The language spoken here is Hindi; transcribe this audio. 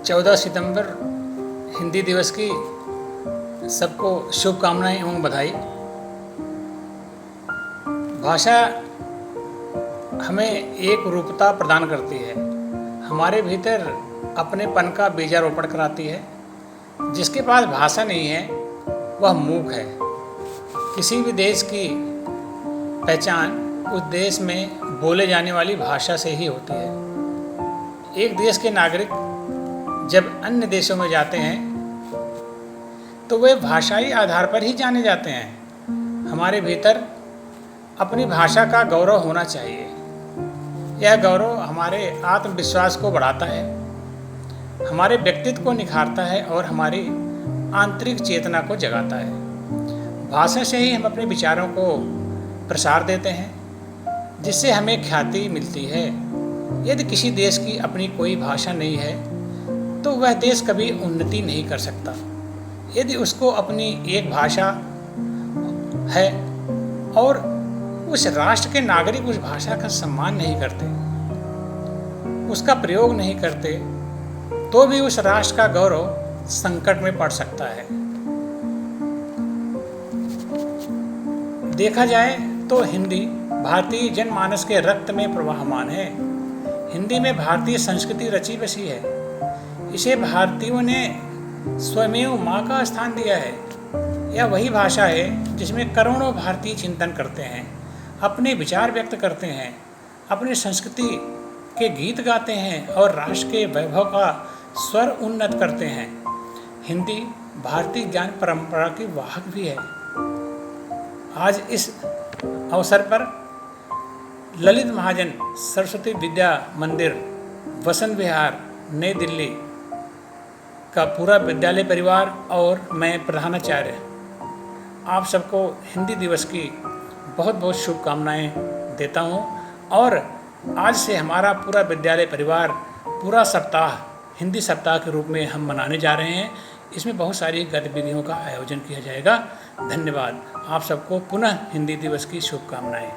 14 सितंबर हिंदी दिवस की सबको शुभकामनाएं एवं बधाई। भाषा हमें एक रूपता प्रदान करती है, हमारे भीतर अपनेपन का बीजारोपण कराती है। जिसके पास भाषा नहीं है वह मूक है। किसी भी देश की पहचान उस देश में बोले जाने वाली भाषा से ही होती है। एक देश के नागरिक जब अन्य देशों में जाते हैं तो वे भाषाई आधार पर ही जाने जाते हैं। हमारे भीतर अपनी भाषा का गौरव होना चाहिए। यह गौरव हमारे आत्मविश्वास को बढ़ाता है, हमारे व्यक्तित्व को निखारता है और हमारी आंतरिक चेतना को जगाता है। भाषा से ही हम अपने विचारों को प्रसार देते हैं, जिससे हमें ख्याति मिलती है। यदि किसी देश की अपनी कोई भाषा नहीं है तो वह देश कभी उन्नति नहीं कर सकता। यदि उसको अपनी एक भाषा है और उस राष्ट्र के नागरिक उस भाषा का सम्मान नहीं करते, उसका प्रयोग नहीं करते, तो भी उस राष्ट्र का गौरव संकट में पड़ सकता है। देखा जाए तो हिंदी भारतीय जनमानस के रक्त में प्रवाहमान है। हिंदी में भारतीय संस्कृति रची बसी है। इसे भारतीयों ने स्वयं माँ का स्थान दिया है। यह वही भाषा है जिसमें करोड़ों भारतीय चिंतन करते हैं, अपने विचार व्यक्त करते हैं, अपनी संस्कृति के गीत गाते हैं और राष्ट्र के वैभव का स्वर उन्नत करते हैं। हिंदी भारतीय ज्ञान परंपरा की वाहक भी है। आज इस अवसर पर ललित महाजन सरस्वती विद्या मंदिर, वसंत विहार, नई दिल्ली का पूरा विद्यालय परिवार और मैं प्रधानाचार्य आप सबको हिंदी दिवस की बहुत बहुत शुभकामनाएं देता हूं। और आज से हमारा पूरा विद्यालय परिवार पूरा सप्ताह हिंदी सप्ताह के रूप में हम मनाने जा रहे हैं। इसमें बहुत सारी गतिविधियों का आयोजन किया जाएगा। धन्यवाद। आप सबको पुनः हिंदी दिवस की शुभकामनाएं।